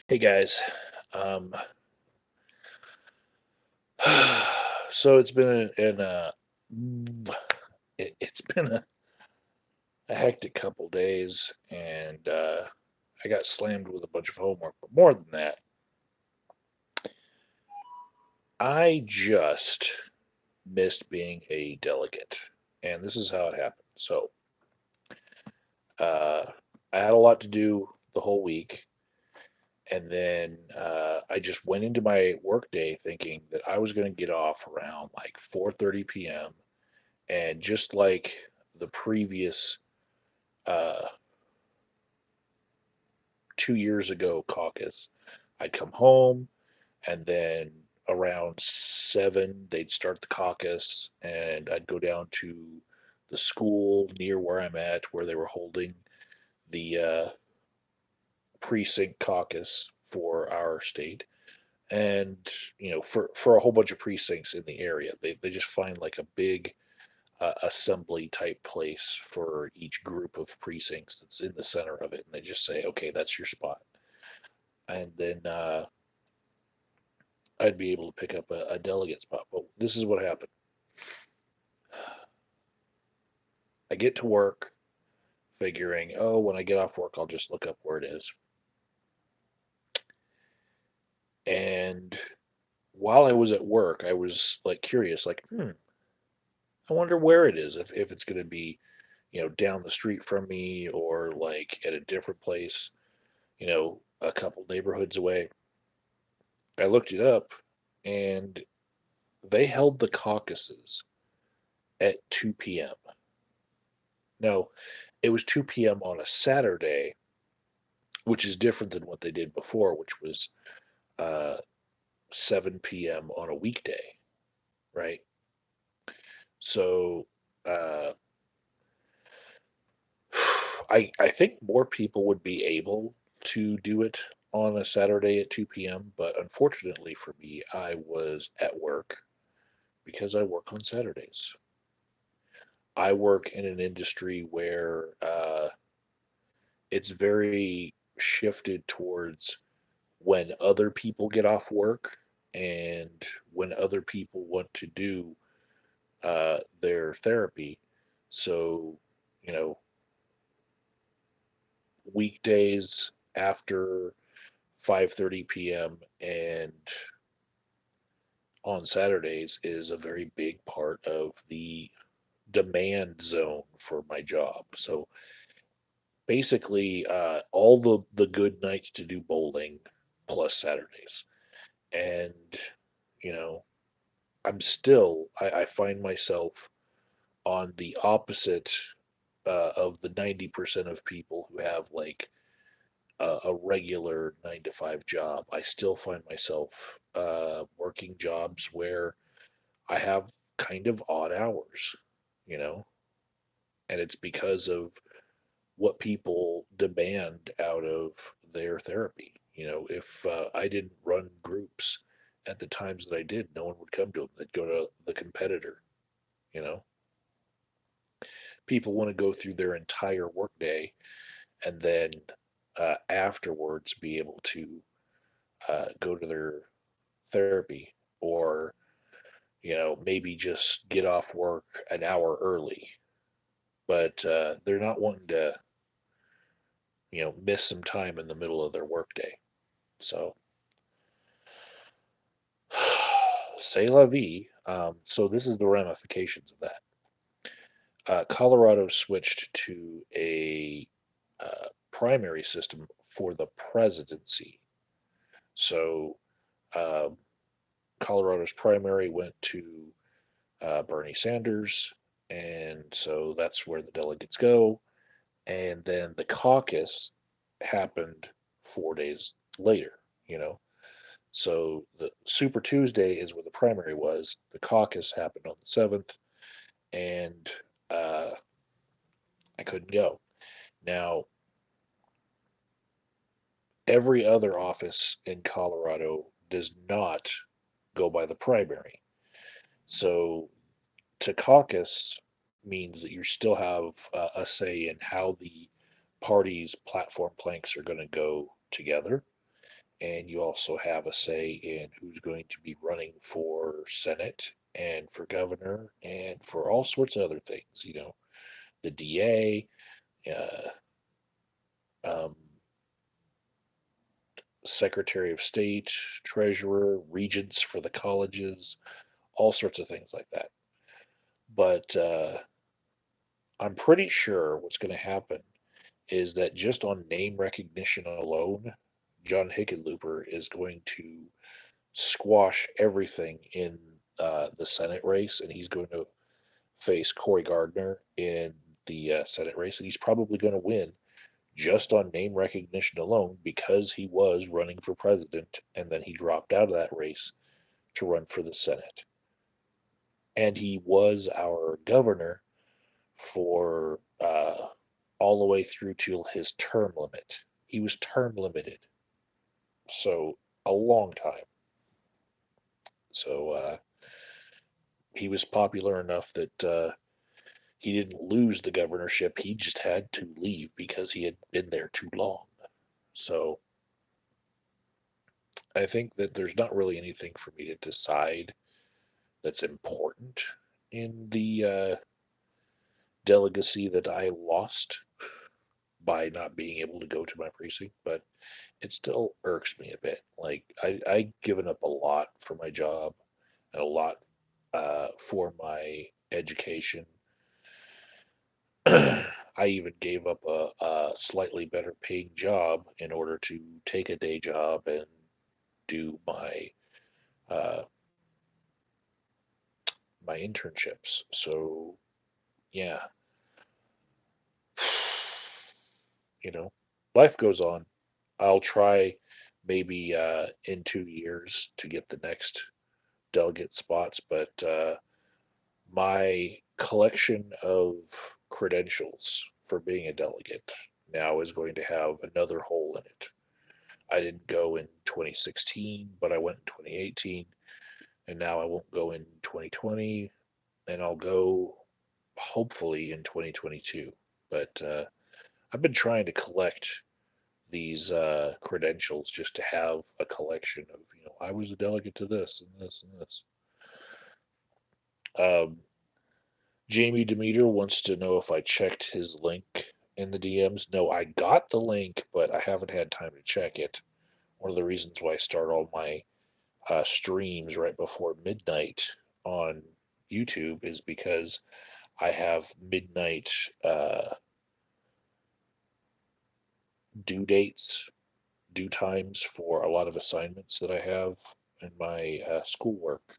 Hey guys, um, so it's been it's been a hectic couple days, and I got slammed with a bunch of homework. But more than that, I just missed being a delegate, and this is how it happened. So uh, I had a lot to do the whole week, and then I just went into my workday thinking that I was going to get off around like 4:30 p.m. And just like the previous uh, 2 years ago caucus, I'd come home and then around 7, they'd start the caucus, and I'd go down to the school near where I'm at, where they were holding the precinct caucus for our state. And, for a whole bunch of precincts in the area, they just find like a big assembly type place for each group of precincts that's in the center of it, and they just say, "Okay, that's your spot," and then I'd be able to pick up a delegate spot. But this is what happened: I get to work, figuring, oh, when I get off work, I'll just look up where it is. And while I was at work, I was like curious, like, I wonder where it is. If it's going to be, down the street from me or like at a different place, a couple neighborhoods away. I looked it up, and they held the caucuses at 2 p.m. No, it was 2 p.m. on a Saturday, which is different than what they did before, which was uh, 7 p.m. on a weekday, right? So uh, I think more people would be able to do it on a Saturday at 2 p.m., but unfortunately for me, I was at work because I work on Saturdays. I work in an industry where it's very shifted towards when other people get off work and when other people want to do their therapy. So, you know, weekdays after 5:30 p.m. and on Saturdays is a very big part of the demand zone for my job. So basically, all the good nights to do bowling plus Saturdays. And, you know, I find myself on the opposite of the 90% of people who have like a regular 9 to 5 job. I still find myself working jobs where I have kind of odd hours, you know, and it's because of what people demand out of their therapy. If I didn't run groups at the times that I did, no one would come to them. They'd go to the competitor. You know, people want to go through their entire workday and then afterwards be able to go to their therapy, or maybe just get off work an hour early, but they're not wanting to miss some time in the middle of their workday. So say la vie. So this is the ramifications of that. Colorado switched to a primary system for the presidency. So um, Colorado's primary went to Bernie Sanders, and so that's where the delegates go. And then the caucus happened 4 days later. You know, so the Super Tuesday is where the primary was. The caucus happened on the 7th, and uh, I couldn't go. Now, every other office in Colorado does not go by the primary. So to caucus means that you still have a say in how the party's platform planks are going to go together. and you also have a say in who's going to be running for Senate and for governor and for all sorts of other things. The DA, um, Secretary of State, Treasurer, regents for the colleges, all sorts of things like that. But I'm pretty sure what's going to happen is that just on name recognition alone, John Hickenlooper is going to squash everything in the Senate race, and he's going to face Cory Gardner in the Senate race, and he's probably going to win just on name recognition alone because he was running for president and then he dropped out of that race to run for the Senate. And he was our governor for all the way through till his term limit. He was term limited, so a long time. So he was popular enough that he didn't lose the governorship. He just had to leave because he had been there too long. So I think that there's not really anything for me to decide that's important in the delegacy that I lost by not being able to go to my precinct, but it still irks me a bit. Like I given up a lot for my job and a lot for my education. I even gave up a slightly better paying job in order to take a day job and do uh, my internships. So yeah, you know, life goes on. I'll try maybe in 2 years to get the next delegate spots, but my collection of credentials for being a delegate now is going to have another hole in it. I didn't go in 2016, but I went in 2018, and now I won't go in 2020, and I'll go hopefully in 2022. But I've been trying to collect these credentials just to have a collection of, I was a delegate to this and this and this. Um, Jamie Demeter wants to know if I checked his link in the DMs. No, I got the link, but I haven't had time to check it. One of the reasons why I start all my streams right before midnight on YouTube is because I have midnight due dates, due times for a lot of assignments that I have in my schoolwork.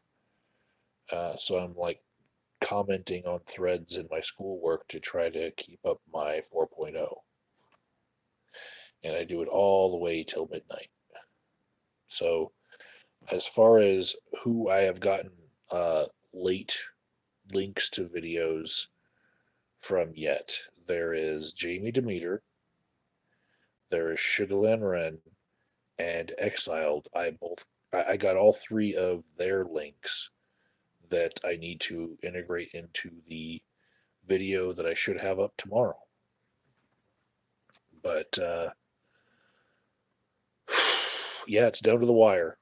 So I'm like commenting on threads in my schoolwork to try to keep up my 4.0. And I do it all the way till midnight. So as far as who I have gotten late links to videos from yet, there is Jamie Demeter, there is Sugarland Wren, and Exiled. I got all three of their links that I need to integrate into the video that I should have up tomorrow. But yeah, it's down to the wire.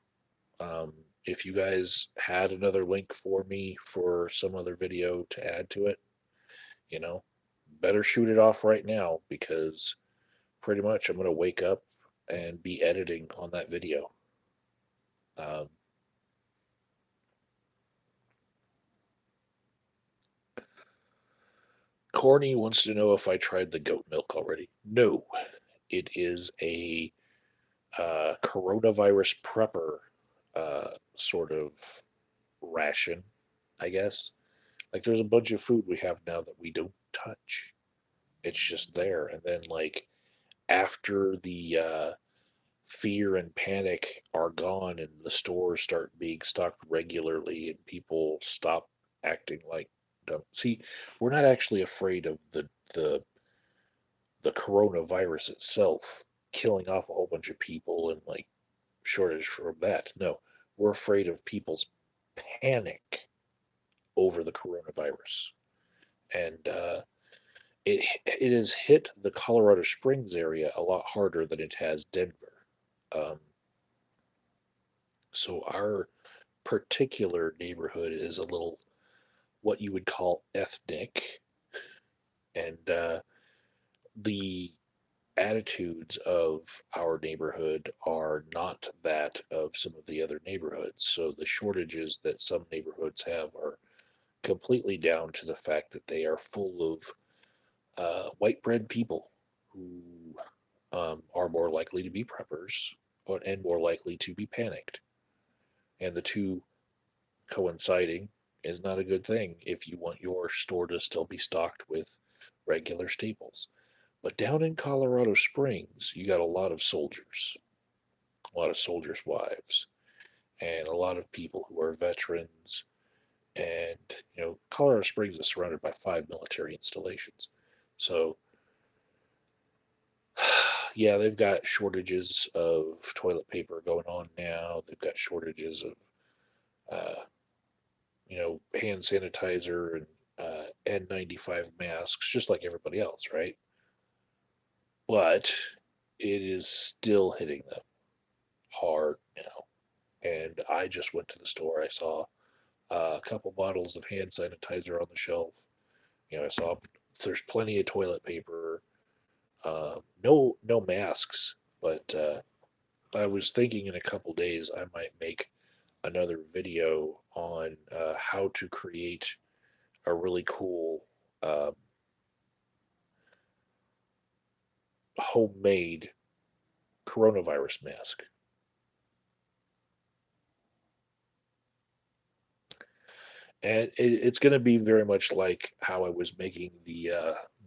Um, if you guys had another link for me for some other video to add to it, you know, better shoot it off right now because pretty much I'm going to wake up and be editing on that video. Um, Corny wants to know if I tried the goat milk already. No, it is a coronavirus prepper sort of ration, I guess. Like there's a bunch of food we have now that we don't touch. It's just there. And then like after the fear and panic are gone and the stores start being stocked regularly and people stop acting like dumb. See, we're not actually afraid of the coronavirus itself killing off a whole bunch of people and like shortage from that. No, we're afraid of people's panic over the coronavirus. And it has hit the Colorado Springs area a lot harder than it has Denver. Um, So our particular neighborhood is a little what you would call ethnic, and the attitudes of our neighborhood are not that of some of the other neighborhoods. So the shortages that some neighborhoods have are completely down to the fact that they are full of white bread people who are more likely to be preppers and more likely to be panicked. And the two coinciding is not a good thing if you want your store to still be stocked with regular staples. But down in Colorado Springs, you got a lot of soldiers' wives, and a lot of people who are veterans. And, Colorado Springs is surrounded by 5 military installations. So, yeah, they've got shortages of toilet paper going on now. They've got shortages of, hand sanitizer and N95 masks, just like everybody else, right? But it is still hitting them hard now. And I just went to the store. I saw a couple bottles of hand sanitizer on the shelf. I saw there's plenty of toilet paper. No masks, but I was thinking in a couple days I might make another video on how to create a really cool um, homemade coronavirus mask. And it's going to be very much like how I was making the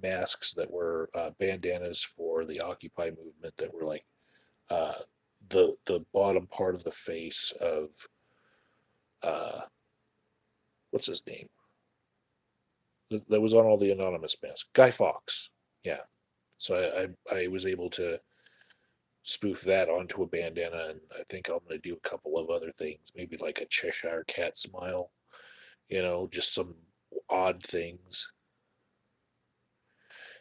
masks that were bandanas for the Occupy movement that were like uh, the bottom part of the face of uh, what's his name that was on all the anonymous masks, Guy Fawkes. Yeah, so I was able to spoof that onto a bandana, and I think I'm going to do a couple of other things, maybe like a Cheshire cat smile, just some odd things.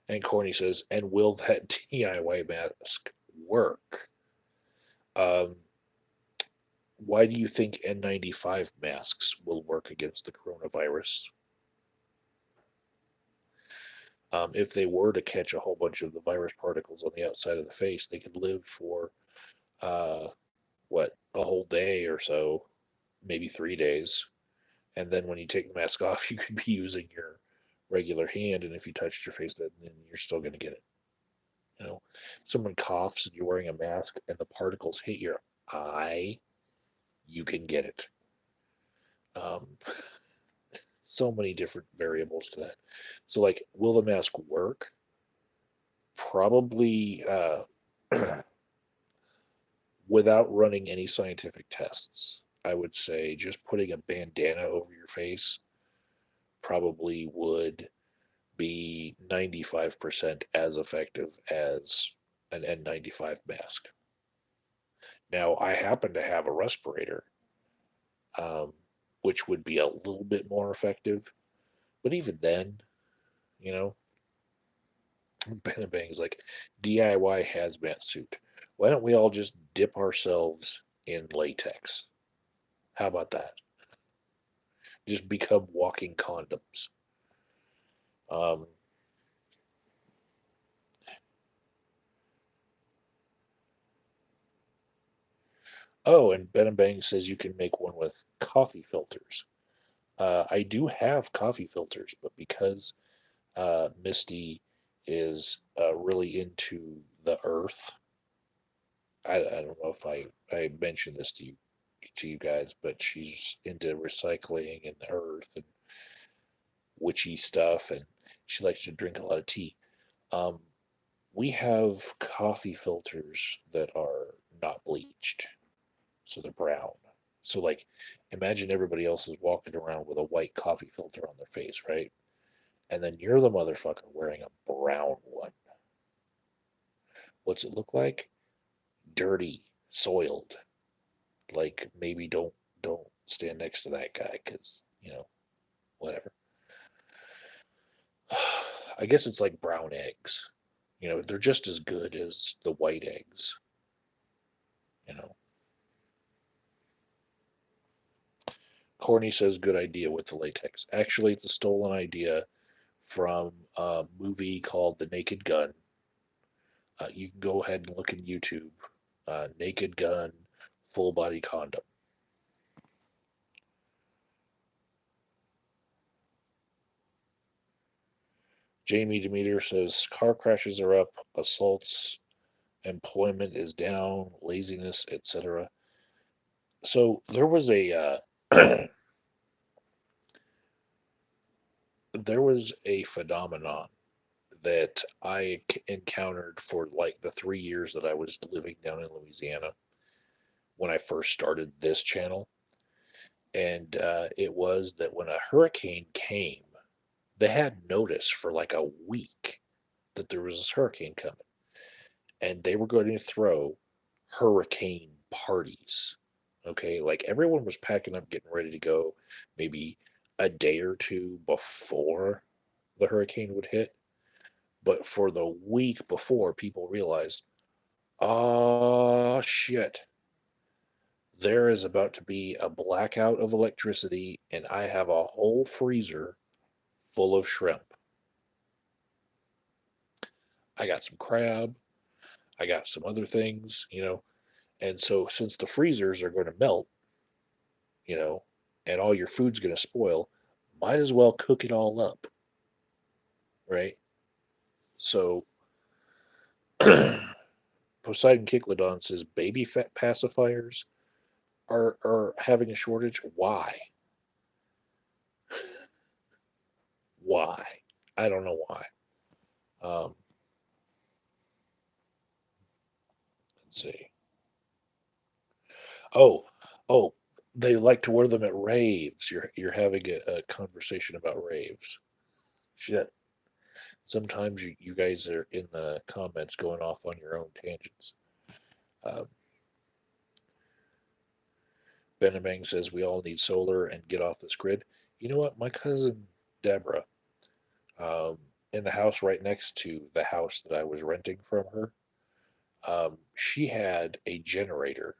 And Corny says, and will that DIY mask work? Um, why do you think N95 masks will work against the coronavirus? If they were to catch a whole bunch of the virus particles on the outside of the face, they could live for uh, a whole day or so, maybe 3 days. And then when you take the mask off, you could be using your regular hand, and if you touched your face, then you're still going to get it. You know, someone coughs and you're wearing a mask, and the particles hit your eye, you can get it. Um, so many different variables to that. So, like, will the mask work? Probably without running any scientific tests. I would say just putting a bandana over your face probably would be 95% as effective as an N95 mask. Now, I happen to have a respirator, um, which would be a little bit more effective, but even then, you know, Ben Bang's like DIY hazmat suit. Why don't we all just dip ourselves in latex? How about that? Just become walking condoms. Um, oh, and Ben and Bang says you can make one with coffee filters. I do have coffee filters, but because Misty is really into the earth, I don't know if I mentioned this to you guys, but she's into recycling and the earth and witchy stuff, and she likes to drink a lot of tea. Um, we have coffee filters that are not bleached, so they're brown. So, like, imagine everybody else is walking around with a white coffee filter on their face, right? And then you're the motherfucker wearing a brown one. What's it look like? Dirty, soiled. Like, maybe don't stand next to that guy because whatever. I guess it's like brown eggs. They're just as good as the white eggs. You know, Corny says good idea with the latex. Actually, it's a stolen idea from a movie called The Naked Gun. You can go ahead and look in YouTube. Naked Gun, full body condom. Jamie Demeter says car crashes are up, assaults, employment is down, laziness, etc. So there was a there was a phenomenon that I encountered for like the 3 years that I was living down in Louisiana when I first started this channel. And it was that when a hurricane came, they had notice for like a week that there was this hurricane coming. And they were going to throw hurricane parties. Okay. Like everyone was packing up, getting ready to go maybe a day or two before the hurricane would hit. But for the week before, people realized, oh shit, there is about to be a blackout of electricity, and I have a whole freezer full of shrimp. I got some crab, I got some other things. And so, since the freezers are going to melt, you know, and all your food's going to spoil, might as well cook it all up, right? So, Poseidon Kicklodon says baby fat pacifiers are having a shortage. Why? Why? I don't know why. Um, let's see. Oh, oh, they like to wear them at raves. You're having a conversation about raves. Shit. Sometimes you guys are in the comments going off on your own tangents. Um, Benamang says we all need solar and get off this grid. You know what? My cousin Deborah, um, in the house right next to the house that I was renting from her, she had a generator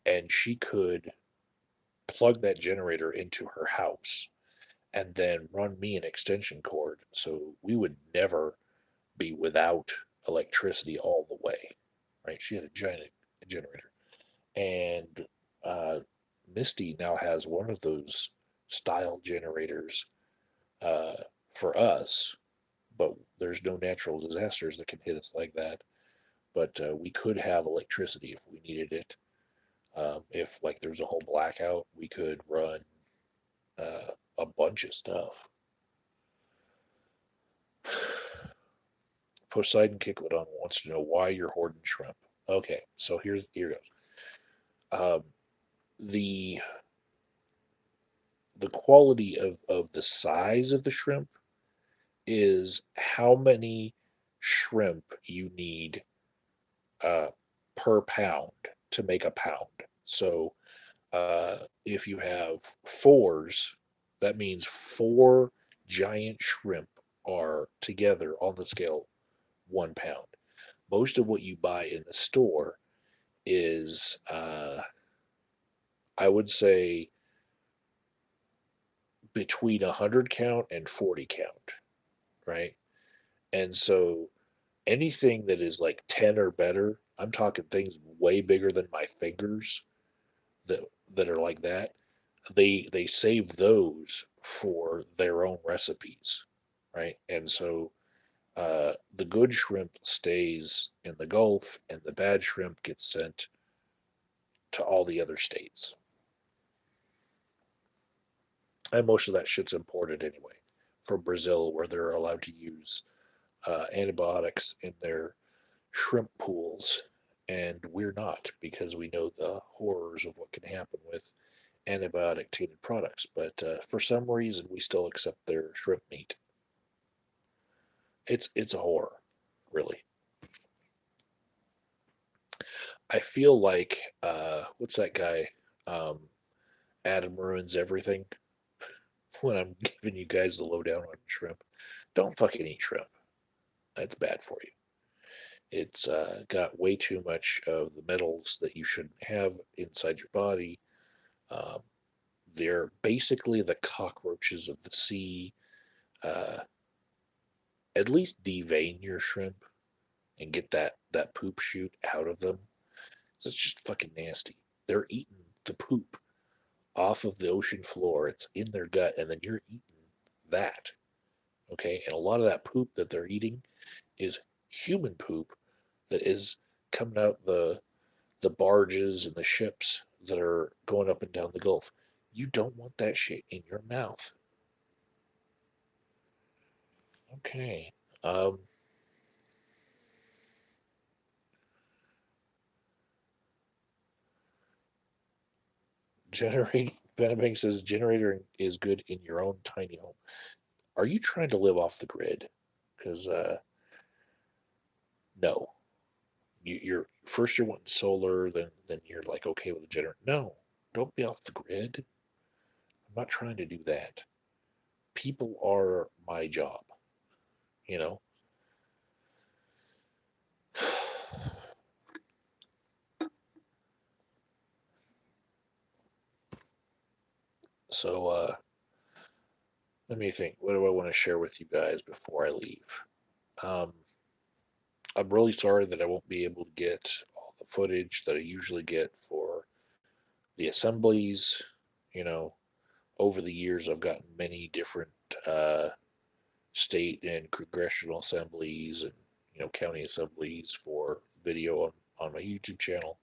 and she could plug that generator into her house and then run me an extension cord so we would never be without electricity all the way. Right? She had a giant generator. And uh, Misty now has one of those style generators uh, for us, but there's no natural disasters that can hit us like that. But we could have electricity if we needed it. If like there's a whole blackout, we could run a bunch of stuff. Poseidon Kicklodon wants to know why you're hoarding shrimp. Okay, so here goes. Um, the the quality of the size of the shrimp is how many shrimp you need uh, per pound to make a pound. So if you have fours, that means four giant shrimp are together on the scale 1 pound. Most of what you buy in the store is, I would say, between 100 count and 40 count, right? And so anything that is like 10 or better, I'm talking things way bigger than my fingers that that are like that. They save those for their own recipes, right? And so the good shrimp stays in the Gulf, and the bad shrimp gets sent to all the other states. And most of that shit's imported anyway from Brazil, where they're allowed to use antibiotics in their shrimp pools, and we're not because we know the horrors of what can happen with antibiotic tainted products. But for some reason, we still accept their shrimp meat. It's a horror, really. I feel like what's that guy? Um, Adam ruins everything when I'm giving you guys the lowdown on shrimp. Don't fucking eat shrimp. That's bad for you. It's got way too much of the metals that you shouldn't have inside your body. Um, They're basically the cockroaches of the sea. Uh, at least devein your shrimp and get that poop shoot out of them. So it's just fucking nasty. They're eating the poop off of the ocean floor. It's in their gut, and then you're eating that. Okay, and a lot of that poop that they're eating is human poop that is coming out the barges and the ships that are going up and down the Gulf. You don't want that shit in your mouth. Okay. Um, generate Benabang says generator is good in your own tiny home. Are you trying to live off the grid? Because no, you're first you're wanting solar, then you're like okay with the generator. No, don't be off the grid. I'm not trying to do that. People are my job, you know. So let me think. What do I want to share with you guys before I leave? Um, I'm really sorry that I won't be able to get all the footage that I usually get for the assemblies. You know, over the years, I've gotten many different uh, state and congressional assemblies and county assemblies for video on my YouTube channel,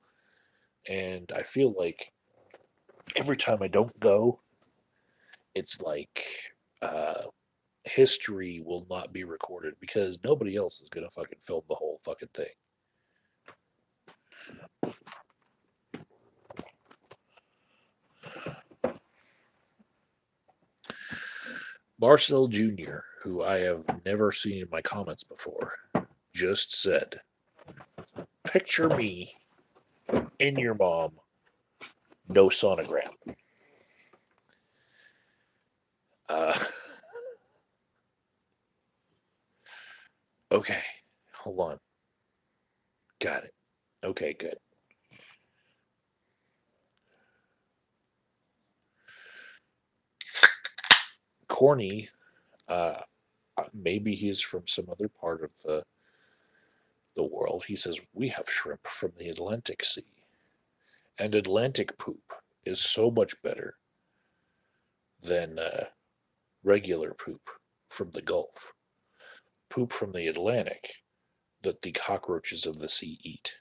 and I feel like every time I don't go, it's like uh, history will not be recorded because nobody else is gonna fucking film the whole fucking thing. Marcel Jr., who I have never seen in my comments before, just said, "Picture me in your mom, no sonogram." Uh, okay, hold on. Got it. Okay, good. Corny, uh, maybe he's from some other part of the world. He says, "We have shrimp from the Atlantic Sea, and Atlantic poop is so much better than regular poop from the Gulf. Poop from the Atlantic that the cockroaches of the sea eat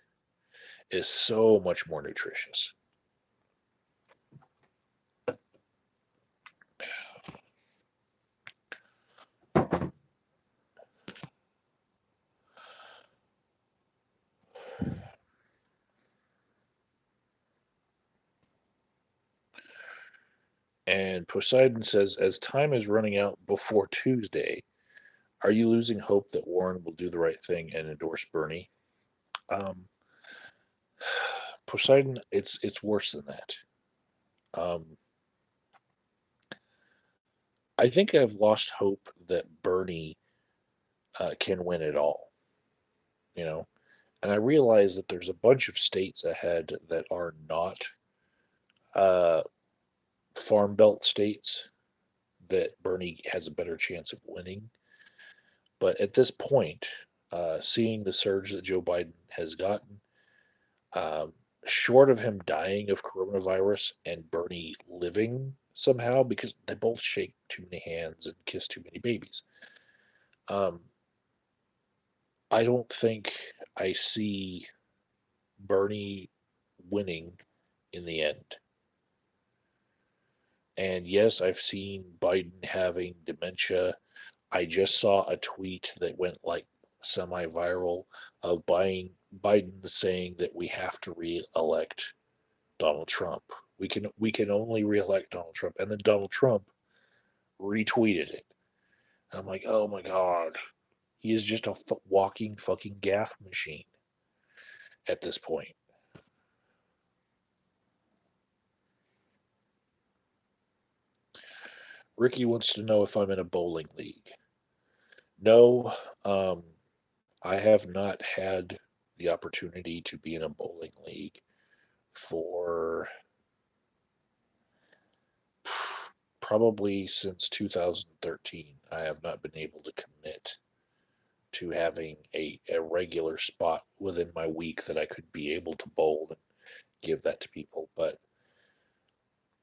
is so much more nutritious." And Poseidon says, "As time is running out before Tuesday, are you losing hope that Warren will do the right thing and endorse Bernie?" Um, Poseidon, it's worse than that. Um, I think I've lost hope that Bernie can win it all. You know, and I realize that there's a bunch of states ahead that are not uh, farm belt states that Bernie has a better chance of winning. But at this point, seeing the surge that Joe Biden has gotten, um, short of him dying of coronavirus and Bernie living somehow, because they both shake too many hands and kiss too many babies, um, I don't think I see Bernie winning in the end. And yes, I've seen Biden having dementia. I just saw a tweet that went like semi viral of Biden saying that we have to re-elect Donald Trump. We can only re-elect Donald Trump, and then Donald Trump retweeted it. And I'm like, oh my god, he is just a walking fucking gaff machine at this point. Ricky wants to know if I'm in a bowling league. No, um, I have not had the opportunity to be in a bowling league for probably since 2013, I have not been able to commit to having a regular spot within my week that I could be able to bowl and give that to people. But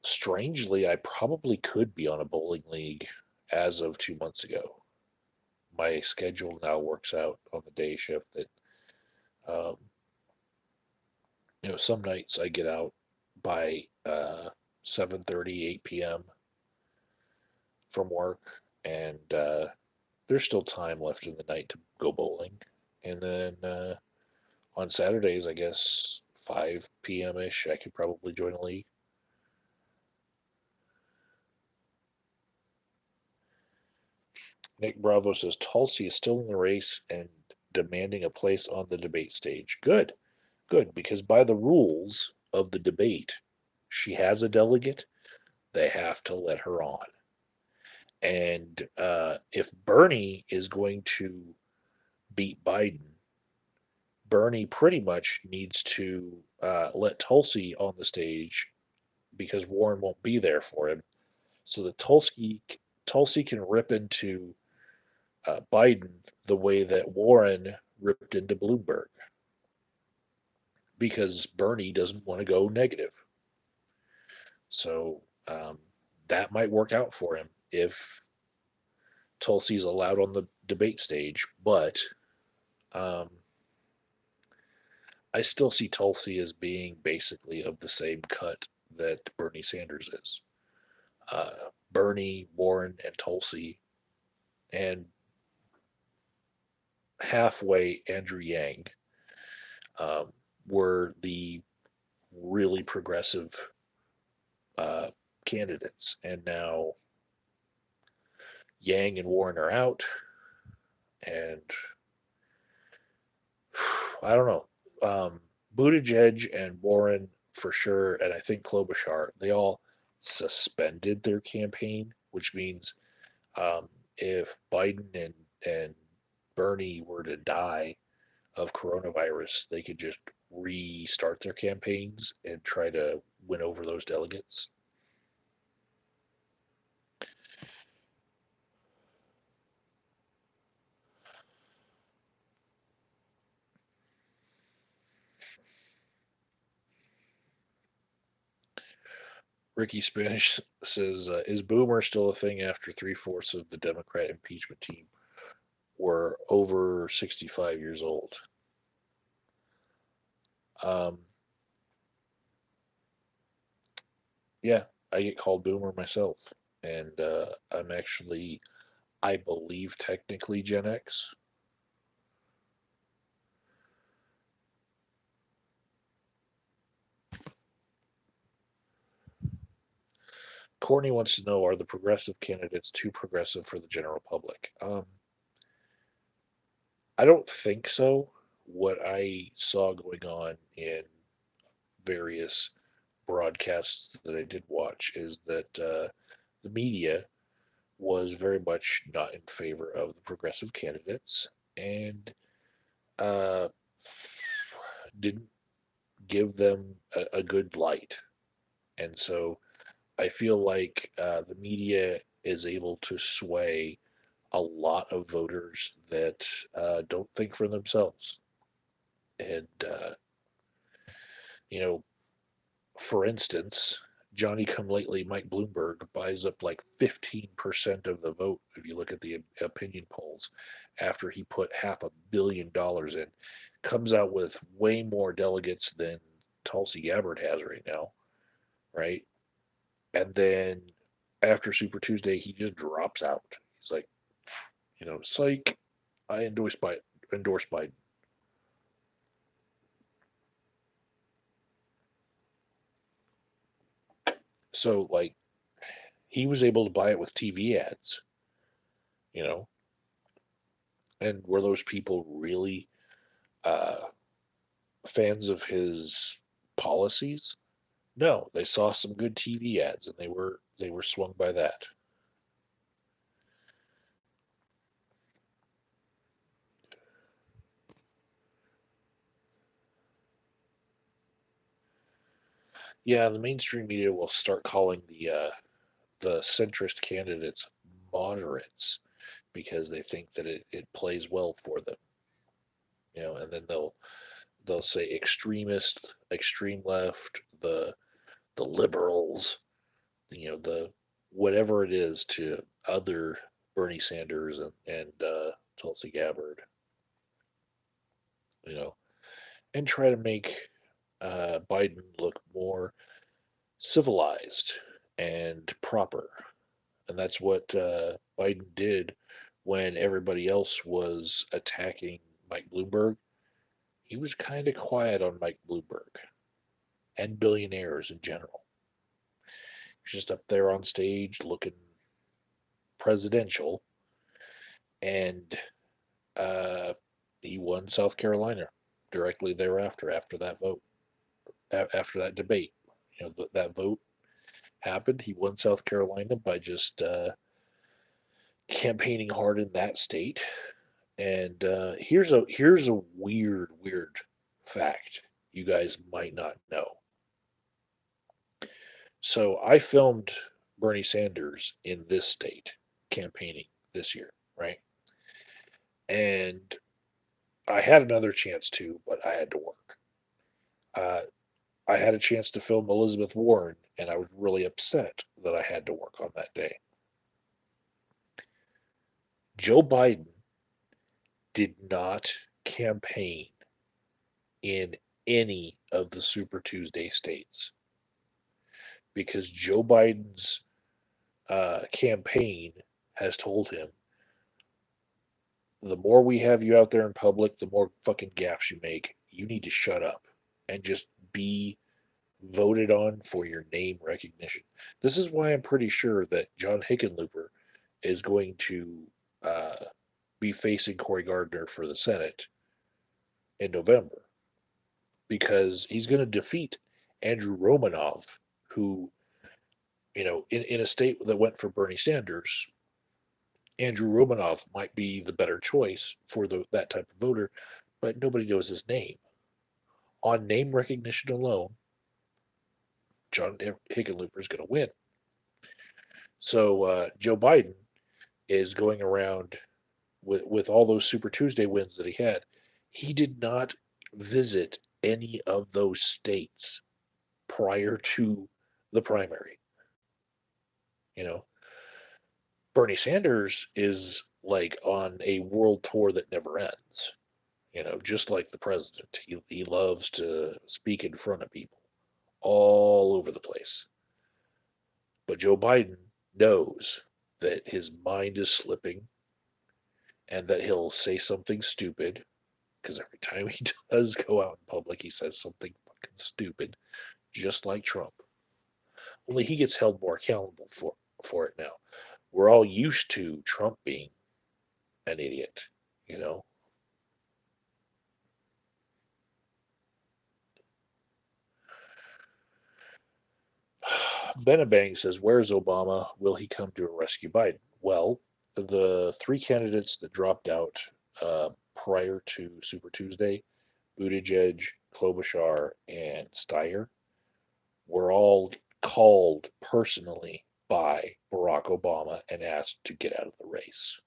strangely, I probably could be on a bowling league as of 2 months ago. My schedule now works out on the day shift that, um, some nights I get out by 7:30, 8 p.m. from work, and there's still time left in the night to go bowling. And then on Saturdays, I guess 5 p.m. ish, I could probably join a league. Nick Bravo says Tulsi is still in the race and demanding a place on the debate stage. Good, good, because by the rules of the debate, she has a delegate. They have to let her on. And if Bernie is going to beat Biden, Bernie pretty much needs to let Tulsi on the stage because Warren won't be there for him, so that Tulsi can rip into Biden the way that Warren ripped into Bloomberg because Bernie doesn't want to go negative. So that might work out for him if Tulsi's allowed on the debate stage, but um, I still see Tulsi as being basically of the same cut that Bernie Sanders is. Bernie, Warren, and Tulsi, and halfway Andrew Yang um, were the really progressive uh, candidates. And now Yang and Warren are out, and I don't know. Buttigieg and Warren for sure, and I think Klobuchar, they all suspended their campaign, which means if Biden and Bernie were to die of coronavirus, they could just restart their campaigns and try to win over those delegates. Ricky Spanish says, "Is Boomer still a thing after three-fourths of the Democrat impeachment team were over 65 years old?" Um, yeah, I get called Boomer myself, and I'm actually, I believe, technically Gen X. Courtney wants to know: Are the progressive candidates too progressive for the general public? I don't think so. What I saw going on in various broadcasts that I did watch is that the media was very much not in favor of the progressive candidates and uh, didn't give them a good light. And so I feel like the media is able to sway a lot of voters that don't think for themselves. And, you know, for instance, Johnny come lately Mike Bloomberg buys up like 15% of the vote if you look at the opinion polls after he put $500 million in. Comes out with way more delegates than Tulsi Gabbard has right now, right? And then after Super Tuesday, he just drops out. He's like, psych, I endorse Biden. So like he was able to buy it with TV ads, you know, and were those people really uh, fans of his policies? No, they saw some good TV ads and they were swung by that. Yeah, the mainstream media will start calling the the centrist candidates moderates because they think that it plays well for them. And then they'll say extremist, extreme left, the liberals, the whatever it is to other Bernie Sanders and Tulsi Gabbard, you know, and try to make Biden look more civilized and proper. And that's what Biden did when everybody else was attacking Mike Bloomberg. He was kind of quiet on Mike Bloomberg and billionaires in general. He's just up there on stage looking presidential, and uh, he won South Carolina directly thereafter, after that vote, after that debate. That vote happened. He won South Carolina by just campaigning hard in that state. And here's a weird fact you guys might not know. So I filmed Bernie Sanders in this state campaigning this year, right? And I had another chance to, but I had to work. Uh, I had a chance to film Elizabeth Warren, and I was really upset that I had to work on that day. Joe Biden did not campaign in any of the Super Tuesday states because Joe Biden's campaign has told him the more we have you out there in public, the more fucking gaffes you make. You need to shut up and just be voted on for your name recognition. This is why I'm pretty sure that John Hickenlooper is going to uh, be facing Cory Gardner for the Senate in November because he's going to defeat Andrew Romanoff, who, in a state that went for Bernie Sanders, Andrew Romanoff might be the better choice for that type of voter, but nobody knows his name. On name recognition alone, John Hickenlooper is going to win. So Joe Biden is going around with all those Super Tuesday wins that he had. He did not visit any of those states prior to the primary. You know, Bernie Sanders is like on a world tour that never ends. Just like the president, he loves to speak in front of people all over the place. But Joe Biden knows that his mind is slipping and that he'll say something stupid because every time he does go out in public, he says something fucking stupid, just like Trump. Only he gets held more accountable for it now. We're all used to Trump being an idiot, you know. Benabang says, "Where's Obama? Will he come to rescue Biden?" Well, the three candidates that dropped out prior to Super Tuesday, Buttigieg, Klobuchar, and Steyer, were all called personally by Barack Obama and asked to get out of the race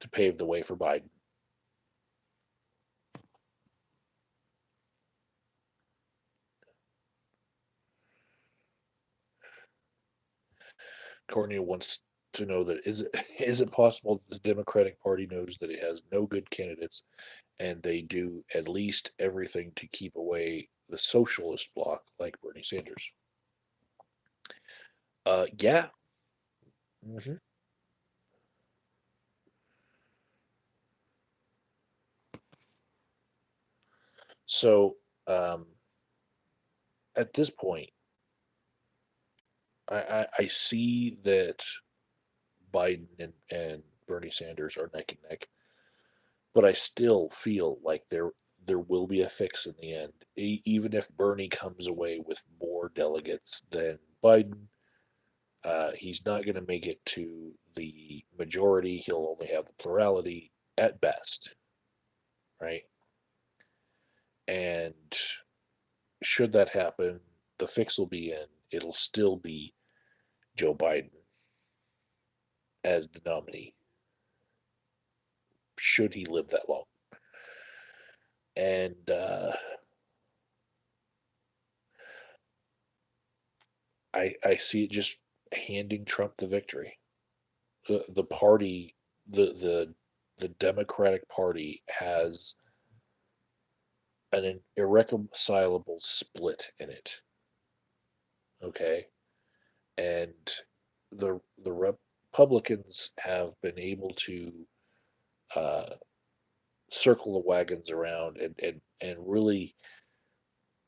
to pave the way for Biden. Courtney wants to know that is it possible that the Democratic Party knows that it has no good candidates and they do at least everything to keep away the socialist bloc like Bernie Sanders? Yeah. hmm So um, at this point, I see that Biden and Bernie Sanders are neck and neck, but I still feel like there will be a fix in the end. Even if Bernie comes away with more delegates than Biden, he's not going to make it to the majority. He'll only have the plurality at best, right? And should that happen, the fix will be in. It'll still be Joe Biden as the nominee, should he live that long. And I see it just handing Trump the victory. The party, the the the Democratic Party has an irreconcilable split in it. Okay, and the Republicans have been able to uh, circle the wagons around and really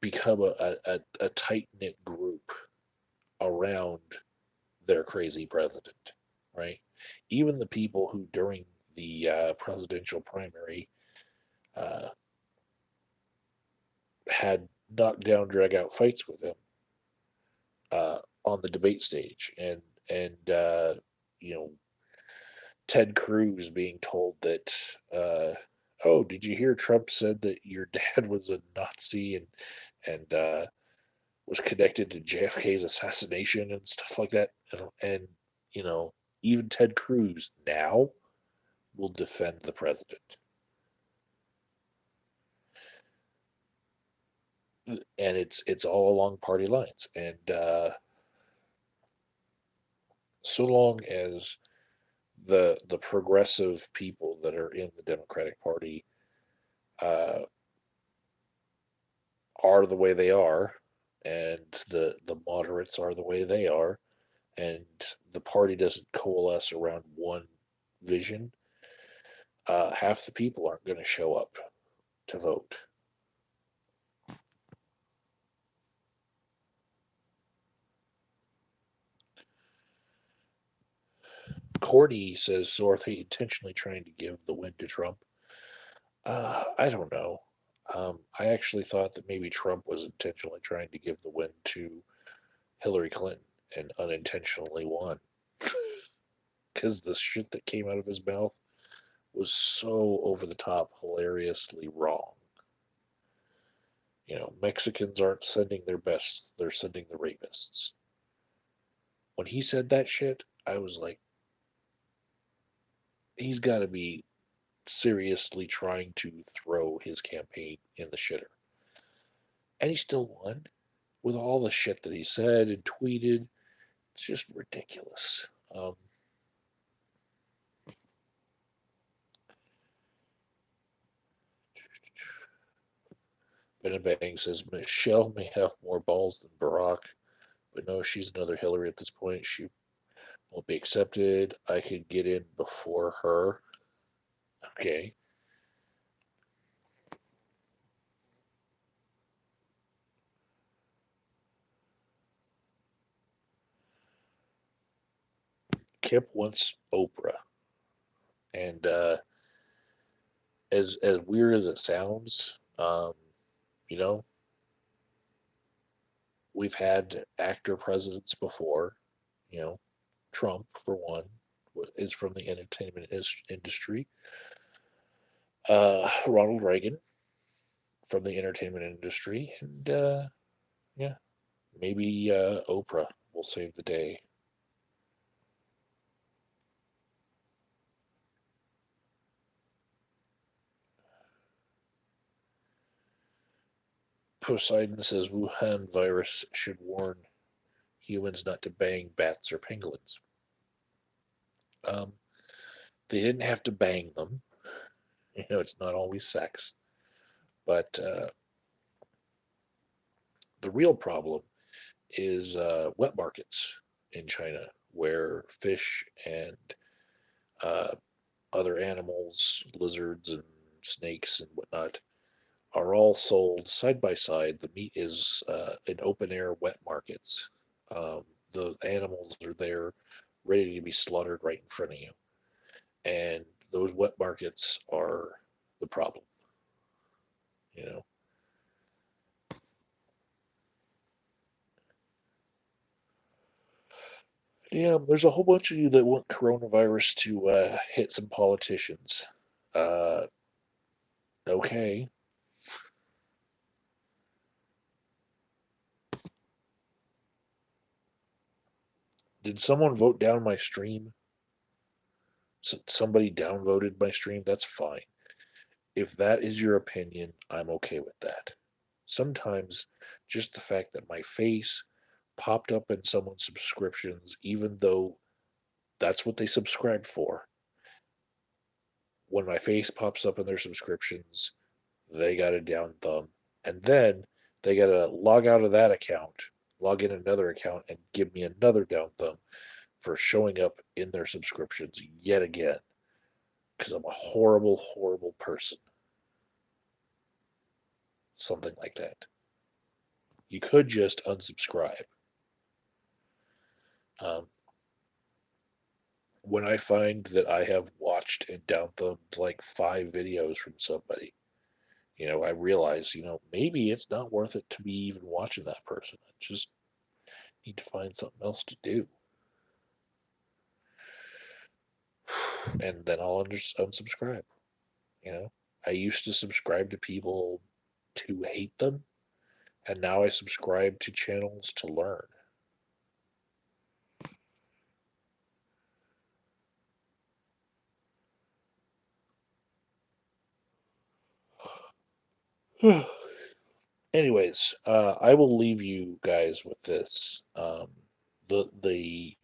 become a tight knit group around their crazy president, right? Even the people who during the presidential primary uh, had knockdown, drag out fights with him on the debate stage, and you know Ted Cruz being told that, oh, did you hear Trump said that your dad was a Nazi and was connected to JFK's assassination and stuff like that, and you know even Ted Cruz now will defend the president, and it's all along party lines, and so long as the progressive people that are in the Democratic Party uh, are the way they are, and the moderates are the way they are, and the party doesn't coalesce around one vision, half the people aren't going to show up to vote. Cordy says, so are they intentionally trying to give the win to Trump? I don't know. I actually thought that maybe Trump was intentionally trying to give the win to Hillary Clinton and unintentionally won because the shit that came out of his mouth was so over the top, hilariously wrong. Mexicans aren't sending their bests, they're sending the rapists. When he said that shit, I was like, he's got to be seriously trying to throw his campaign in the shitter. And he still won with all the shit that he said and tweeted. It's just ridiculous. Benabang says Michelle may have more balls than Barack, but no, she's another Hillary at this point. She won't be accepted. I could get in before her. Okay. Kip wants Oprah, and as weird as it sounds, you know, we've had actor presidents before. You know, Trump for one is from the entertainment industry. Ronald Reagan from the entertainment industry, and yeah, maybe Oprah will save the day. Poseidon says Wuhan virus should warn humans not to bang bats or penguins. Um, they didn't have to bang them. It's not always sex. But the real problem is wet markets in China, where fish and uh, other animals, lizards and snakes and whatnot, are all sold side by side. The meat is in open air wet markets. Um, the animals are there ready to be slaughtered right in front of you. And those wet markets are the problem, you know. Yeah, there's a whole bunch of you that want coronavirus to hit some politicians. Uh, okay. Did someone vote down my stream? Somebody downvoted my stream? That's fine. If that is your opinion, I'm okay with that. Sometimes just the fact that my face popped up in someone's subscriptions, even though that's what they subscribed for, when my face pops up in their subscriptions, they got a down thumb. And then they got to log out of that account, log in another account, and give me another down thumb for showing up in their subscriptions yet again. Because I'm a horrible, horrible person. Something like that. You could just unsubscribe. Um, when I find that I have watched and down thumbed like 5 videos from somebody, I realize, maybe it's not worth it to be even watching that person. I just need to find something else to do. And then I'll unsubscribe. You know, I used to subscribe to people to hate them, and now I subscribe to channels to learn. Anyways, I will leave you guys with this. The the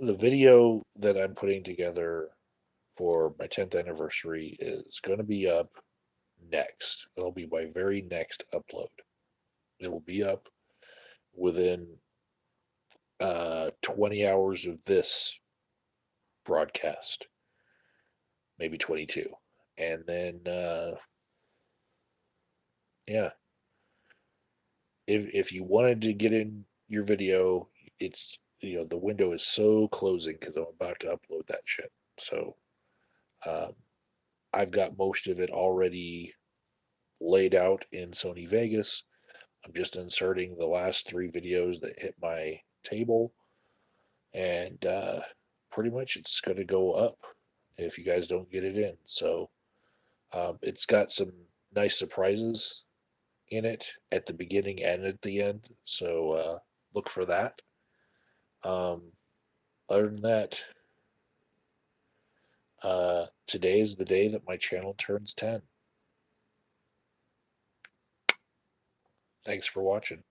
the video that I'm putting together for my 10th anniversary is going to be up next. It'll be my very next upload. It will be up within 20 hours of this broadcast, maybe 22. And then, yeah, if you wanted to get in your video, it's, the window is so closing because I'm about to upload that shit. So, um, I've got most of it already laid out in Sony Vegas. I'm just inserting the last 3 videos that hit my table, and pretty much it's going to go up if you guys don't get it in. So it's got some nice surprises in it at the beginning and at the end. So look for that. Um, other than that, today is the day that my channel turns 10. Thanks for watching.